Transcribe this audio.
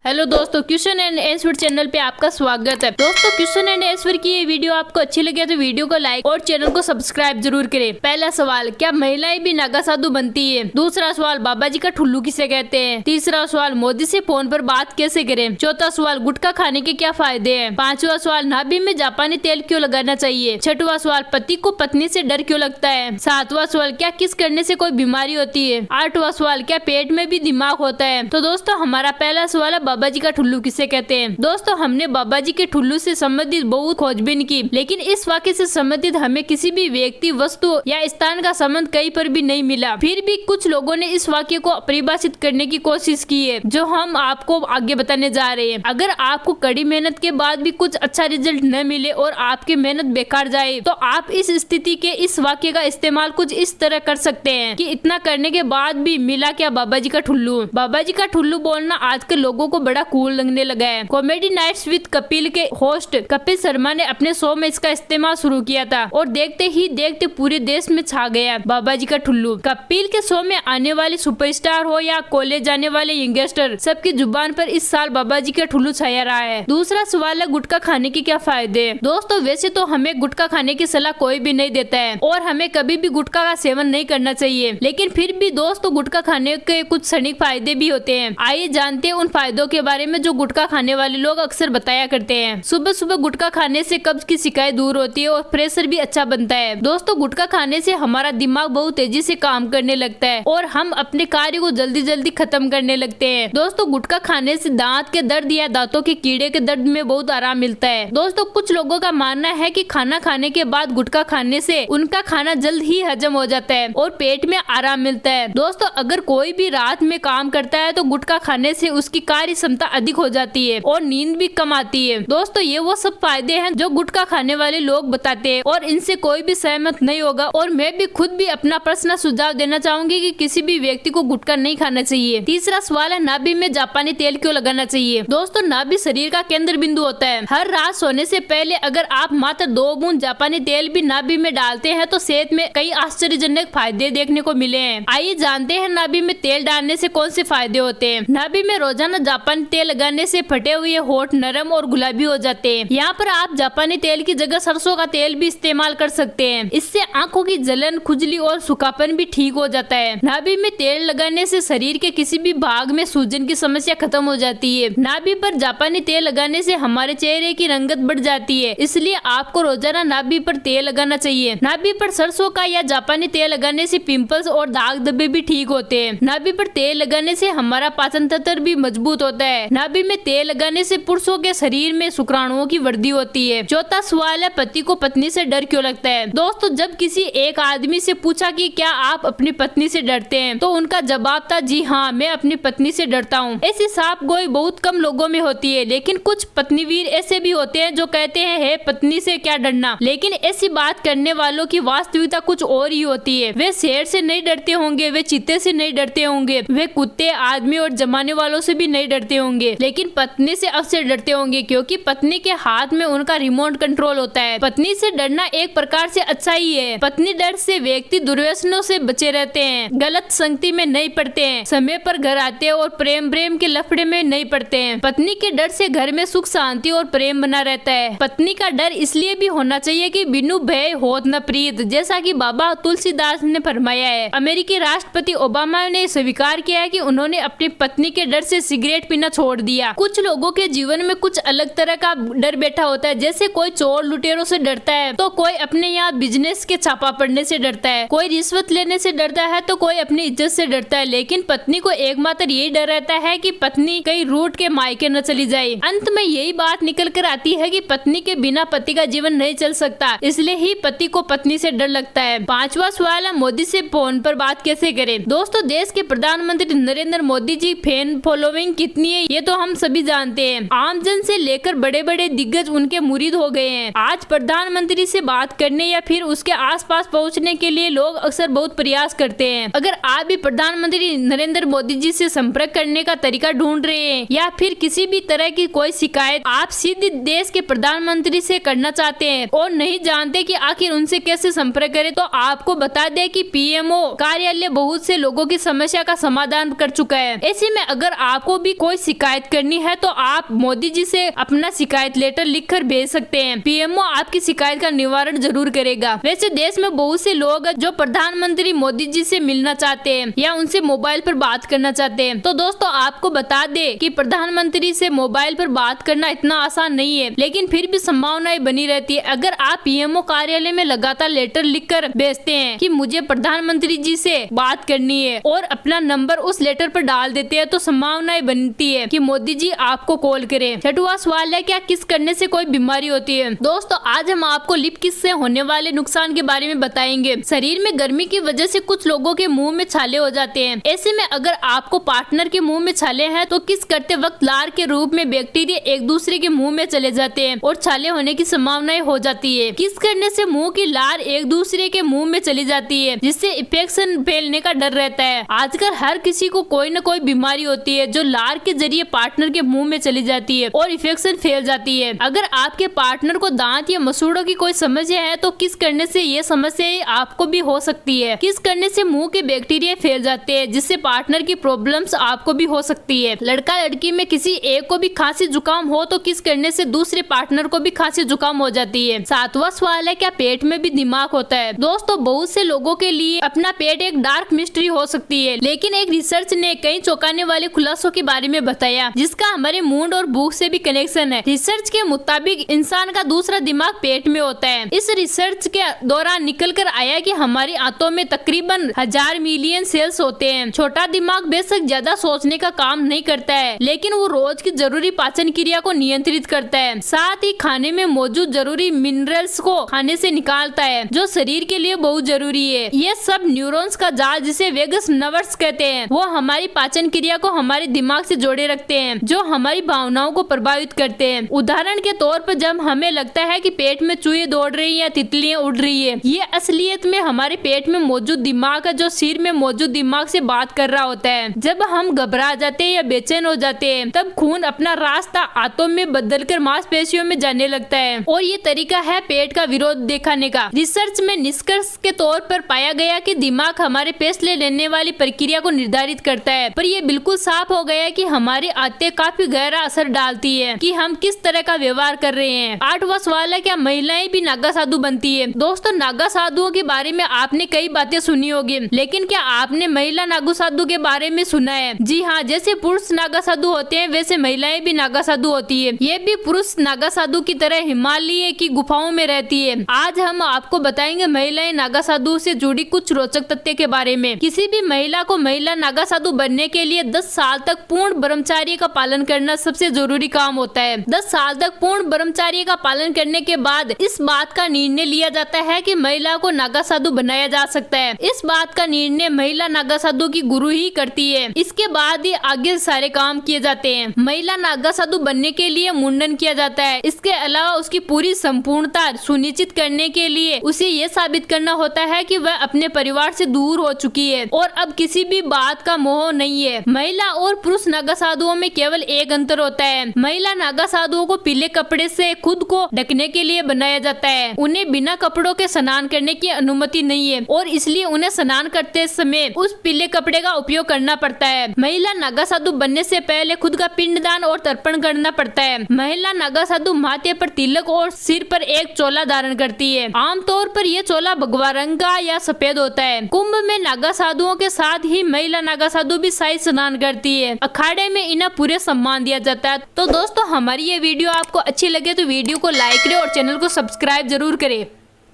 Hello दोस्तों, question and answer channel पे आपका स्वागत है। दोस्तों, क्वेश्चन एंड आंसर की ये वीडियो आपको अच्छी लगे तो वीडियो को लाइक और चैनल को सब्सक्राइब जरूर करें। पहला सवाल, क्या महिलाएं भी नागा साधु बनती है? दूसरा सवाल, बाबा जी का ठुल्लू किसे कहते हैं? तीसरा सवाल, मोदी से फोन पर बात कैसे करें? चौथा सवाल, गुटखा खाने के क्या फायदे हैं? पांचवा सवाल, नाभि में जापानी तेल क्यों लगाना चाहिए? छठवां सवाल, पति को पत्नी से डर क्यों लगता है? सातवां सवाल, क्या किस करने से कोई बीमारी होती है? आठवां सवाल, क्या पेट में भी दिमाग होता है? तो दोस्तों, हमारा पहला सवाल है, बाबा जी का ठुल्लू किसे कहते हैं? दोस्तों, हमने बाबा जी के ठुल्लू से संबंधित बहुत खोजबीन की, लेकिन इस वाक्य से संबंधित हमें किसी भी व्यक्ति, वस्तु या स्थान का संबंध कहीं पर भी नहीं मिला। फिर भी कुछ लोगों ने इस वाक्य को परिभाषित करने की कोशिश की है, जो हम आपको आगे बताने जा रहे हैं। अगर आपको कड़ी मेहनत के बाद भी कुछ अच्छा रिजल्ट न मिले और आपकी मेहनत बेकार जाए, तो आप इस स्थिति के इस वाक्य का इस्तेमाल कुछ इस तरह कर सकते हैं कि इतना करने के बाद भी मिला क्या बाबा जी का ठुल्लू? बाबा जी का ठुल्लू बोलना आजकल लोगों को बड़ा कूल लगने लगा है। कॉमेडी नाइट्स विद कपिल के होस्ट कपिल शर्मा ने अपने शो में इसका इस्तेमाल शुरू किया था और देखते ही देखते पूरे देश में छा गया बाबा जी का ठुल्लू। कपिल के शो में आने वाले सुपरस्टार हो या कॉलेज जाने वाले यंगस्टर, सबकी जुबान पर इस साल बाबा जी का ठुल्लू छाया रहा है। दूसरा सवाल है, गुटखा खाने के क्या फायदे? दोस्तों, वैसे तो हमें गुटखा खाने की सलाह कोई भी नहीं देता है और हमें कभी भी गुटखा का सेवन नहीं करना चाहिए, लेकिन फिर भी दोस्तों, गुटखा खाने के कुछ क्षणिक फायदे भी होते हैं। आइए जानते हैं उन फायदों के बारे में जो गुटखा खाने वाले लोग अक्सर बताया करते हैं। सुबह सुबह गुटखा खाने से कब्ज की शिकायत दूर होती है और प्रेशर भी अच्छा बनता है। दोस्तों, गुटखा खाने से हमारा दिमाग बहुत तेजी से काम करने लगता है और हम अपने कार्य को जल्दी जल्दी खत्म करने लगते हैं। दोस्तों, गुटखा खाने से दांत के दर्द या दांतों के कीड़े के दर्द में बहुत आराम मिलता है। दोस्तों, कुछ लोगों का मानना है कि खाना खाने के बाद गुटखा खाने से उनका खाना जल्द ही हजम हो जाता है और पेट में आराम मिलता है। दोस्तों, अगर कोई भी रात में काम करता है तो गुटखा खाने से उसकी कार्य क्षमता अधिक हो जाती है और नींद भी कम आती है। दोस्तों, ये वो सब फायदे हैं जो गुटखा खाने वाले लोग बताते हैं और इनसे कोई भी सहमत नहीं होगा और मैं भी खुद भी अपना पर्सनल सुझाव देना चाहूंगी कि किसी भी व्यक्ति को गुटखा नहीं खाना चाहिए। तीसरा सवाल है, नाभि में जापानी तेल क्यों लगाना चाहिए? दोस्तों, नाभि शरीर का केंद्र बिंदु होता है। हर रात सोने से पहले अगर आप मात्र 2 बूंद जापानी तेल भी नाभि में डालते हैं तो सेहत में कई आश्चर्यजनक फायदे देखने को मिले हैं। आइए जानते हैं नाभि में तेल डालने से कौन से फायदे होते हैं। नाभि में रोजाना जापानी तेल लगाने से फटे हुए होठ नरम और गुलाबी हो जाते हैं। यहाँ पर आप जापानी तेल की जगह सरसों का तेल भी इस्तेमाल कर सकते हैं। इससे आंखों की जलन, खुजली और सूखापन भी ठीक हो जाता है। नाभि में तेल लगाने से शरीर के किसी भी भाग में सूजन की समस्या खत्म हो जाती है। नाभि पर जापानी तेल लगाने से हमारे चेहरे की रंगत बढ़ जाती है, इसलिए आपको रोजाना नाभि पर तेल लगाना चाहिए। नाभि पर सरसों का या जापानी तेल लगाने से पिंपल्स और दाग धब्बे भी ठीक होते हैं। नाभि पर तेल लगाने से हमारा पाचन तंत्र भी मजबूत होता है। नाभि में तेल लगाने से पुरुषों के शरीर में शुक्राणुओं की वृद्धि होती है। चौथा सवाल है, पति को पत्नी से डर क्यों लगता है? दोस्तों, जब किसी एक आदमी से पूछा कि क्या आप अपनी पत्नी से डरते हैं, तो उनका जवाब था, जी हाँ, मैं अपनी पत्नी से डरता हूँ। ऐसी साफगोई बहुत कम लोगों में होती है, लेकिन कुछ पत्नीवीर ऐसे भी होते हैं जो कहते हैं, हे पत्नी से क्या डरना। लेकिन ऐसी बात करने वालों की वास्तविकता कुछ और ही होती है। वे शेर से नहीं डरते होंगे, वे चीते से नहीं डरते होंगे, वे कुत्ते, आदमी और जमाने वालों से भी नहीं डरते होंगे, लेकिन पत्नी से अवश्य डरते होंगे, क्योंकि पत्नी के हाथ में उनका रिमोट कंट्रोल होता है। पत्नी से डरना एक प्रकार से अच्छा ही है। पत्नी डर से व्यक्ति दुर्व्यसनों से बचे रहते हैं, गलत संगति में नहीं पड़ते हैं, समय पर घर आते हैं और प्रेम के लफड़े में नहीं पड़ते हैं। पत्नी के डर से घर में सुख शांति और प्रेम बना रहता है। पत्नी का डर इसलिए भी होना चाहिए कि बिनु भय होत न प्रीत, जैसा कि बाबा तुलसीदास ने फरमाया है। अमेरिकी राष्ट्रपति ओबामा ने स्वीकार किया है कि उन्होंने अपनी पत्नी के डर से सिगरेट पीना छोड़ दिया। कुछ लोगों के जीवन में कुछ अलग तरह का डर बैठा होता है, जैसे कोई चोर लुटेरों से डरता है तो कोई अपने यहाँ बिजनेस के छापा पड़ने से डरता है, कोई रिश्वत लेने से डरता है तो कोई अपनी इज्जत से डरता है। लेकिन पत्नी को एकमात्र यही डर रहता है कि पत्नी कहीं रूठ के मायके न चली जाए। अंत में यही बात निकल कर आती है कि पत्नी के बिना पति का जीवन नहीं चल सकता, इसलिए ही पति को पत्नी से डर लगता है। पांचवा सवाल है, मोदी से फोन पर बात कैसे करें? दोस्तों, देश के प्रधानमंत्री नरेंद्र मोदी जी फैन फॉलोइंग कितनी है ये तो हम सभी जानते हैं। आमजन से लेकर बड़े बड़े दिग्गज उनके मुरीद हो गए हैं। आज प्रधानमंत्री से बात करने या फिर उसके आसपास पहुंचने के लिए लोग अक्सर बहुत प्रयास करते हैं। अगर आप भी प्रधानमंत्री नरेंद्र मोदी जी से संपर्क करने का तरीका ढूंढ रहे हैं या फिर किसी भी तरह की कोई शिकायत आप सीधे देश के प्रधानमंत्री से करना चाहते हैं और नहीं जानते कि आखिर उनसे कैसे संपर्क करें, तो आपको बता दें कि पीएमओ कार्यालय बहुत से लोगों की समस्या का समाधान कर चुका है। ऐसे में अगर आपको भी कोई कोई शिकायत करनी है तो आप मोदी जी से अपना शिकायत लेटर लिखकर भेज सकते हैं। पीएमओ आपकी शिकायत का निवारण जरूर करेगा। वैसे देश में बहुत से लोग जो प्रधानमंत्री मोदी जी से मिलना चाहते हैं या उनसे मोबाइल पर बात करना चाहते हैं। तो दोस्तों आपको बता दे कि प्रधानमंत्री से मोबाइल पर बात करना इतना आसान नहीं है, लेकिन फिर भी संभावनाएं बनी रहती है। अगर आप पीएमओ कार्यालय में लगातार लेटर लिखकर भेजते हैं कि मुझे प्रधानमंत्री जी से बात करनी है और अपना नंबर उस लेटर पर डाल देते हैं तो संभावनाएं बनती है कि मोदी जी आपको कॉल करें। छठवां सवाल है, क्या किस करने से कोई बीमारी होती है? दोस्तों आज हम आपको लिप किस से होने वाले नुकसान के बारे में बताएंगे। शरीर में गर्मी की वजह से कुछ लोगों के मुंह में छाले हो जाते हैं। ऐसे में अगर आपको पार्टनर के मुंह में छाले हैं तो किस करते वक्त लार के रूप में बैक्टीरिया एक दूसरे के मुंह में चले जाते हैं और छाले होने की संभावनाएं हो जाती है। किस करने से मुंह की लार एक दूसरे के मुंह में चली जाती है, जिससे इन्फेक्शन फैलने का डर रहता है। आजकल हर किसी को कोई न कोई बीमारी होती है जो लार के जरिए पार्टनर के मुंह में चली जाती है और इन्फेक्शन फैल जाती है। अगर आपके पार्टनर को दांत या मसूड़ों की कोई समस्या है तो किस करने से ये समस्या आपको भी हो सकती है। किस करने से मुंह के बैक्टीरिया फैल जाते हैं, जिससे पार्टनर की प्रॉब्लम्स आपको भी हो सकती है। लड़का लड़की में किसी एक को भी खांसी जुकाम हो तो किस करने से दूसरे पार्टनर को भी खांसी जुकाम हो जाती है। सातवां सवाल है, क्या पेट में भी दिमाग होता है? दोस्तों बहुत से लोगों के लिए अपना पेट एक डार्क मिस्ट्री हो सकती है, लेकिन एक रिसर्च ने कई चौंकाने वाले खुलासों के बारे में बताया जिसका हमारे मूड और भूख से भी कनेक्शन है। रिसर्च के मुताबिक इंसान का दूसरा दिमाग पेट में होता है। इस रिसर्च के दौरान निकल कर आया कि हमारी आंतों में तकरीबन 1000 मिलियन सेल्स होते हैं। छोटा दिमाग बेशक ज्यादा सोचने का काम नहीं करता है, लेकिन वो रोज की जरूरी पाचन क्रिया को नियंत्रित करता है। साथ ही खाने में मौजूद जरूरी मिनरल्स को खाने से निकालता है जो शरीर के लिए बहुत जरूरी है। ये सब न्यूरॉन्स का जाल जिसे वेगस नर्व्स कहते हैं, वो हमारी पाचन क्रिया को हमारे दिमाग से जोड़े रखते हैं, जो हमारी भावनाओं को प्रभावित करते हैं। उदाहरण के तौर पर जब हमें लगता है कि पेट में चूहे दौड़ रही है या तितलियां उड़ रही है, ये असलियत में हमारे पेट में मौजूद दिमाग है जो सिर में मौजूद दिमाग से बात कर रहा होता है। जब हम घबरा जाते हैं या बेचैन हो जाते हैं तब खून अपना रास्ता आंतों में बदलकर मांसपेशियों में जाने लगता है और ये तरीका है पेट का विरोध दिखाने का। रिसर्च में निष्कर्ष के तौर पर पाया गया कि दिमाग हमारे फैसले लेने वाली प्रक्रिया को निर्धारित करता है, पर यह बिल्कुल साफ हो गया कि हमारी आदतें काफी गहरा असर डालती है कि हम किस तरह का व्यवहार कर रहे हैं। आठवां सवाल है, क्या महिलाएं भी नागा साधु बनती है? दोस्तों नागा साधुओं के बारे में आपने कई बातें सुनी होगी, लेकिन क्या आपने महिला नागा साधु के बारे में सुना है? जी हाँ, जैसे पुरुष नागा साधु होते हैं वैसे महिलाएं भी नागा साधु होती है। ये भी पुरुष नागा साधु की तरह हिमालय की गुफाओं में रहती है। आज हम आपको बताएंगे महिलाएं नागा साधु से जुड़ी कुछ रोचक तथ्य के बारे में। किसी भी महिला को महिला नागा साधु बनने के लिए 10 साल तक पूर्ण ब्रह्मचर्य का पालन करना सबसे जरूरी काम होता है। 10 साल तक पूर्ण ब्रह्मचर्य का पालन करने के बाद इस बात का निर्णय लिया जाता है कि महिला को नागा साधु बनाया जा सकता है। इस बात का निर्णय महिला नागा साधु की गुरु ही करती है। इसके बाद ही आगे सारे काम किए जाते हैं। महिला नागा साधु बनने के लिए मुंडन किया जाता है। इसके अलावा उसकी पूरी संपूर्णता सुनिश्चित करने के लिए उसे ये साबित करना होता है कि वह अपने परिवार से दूर हो चुकी है और अब किसी भी बात का मोह नहीं है। महिला और पुरुष नागा साधुओं में केवल एक अंतर होता है। महिला नागा साधुओं को पीले कपड़े से खुद को ढकने के लिए बनाया जाता है। उन्हें बिना कपड़ों के स्नान करने की अनुमति नहीं है और इसलिए उन्हें स्नान करते समय उस पीले कपड़े का उपयोग करना पड़ता है। महिला नागा साधु बनने से पहले खुद का पिंडदान और तर्पण करना पड़ता है। महिला नागा साधु माथे पर तिलक और सिर पर एक चोला धारण करती है। आमतौर पर यह चोला भगवा रंग का या सफेद होता है। कुंभ में नागा साधुओं के साथ ही महिला नागा साधु भी शाही स्नान करती है। अखाड़े में इन्हें पूरे सम्मान दिया जाता है। तो दोस्तों हमारी ये वीडियो आपको अच्छी लगे तो वीडियो को लाइक करें और चैनल को सब्सक्राइब जरूर करें।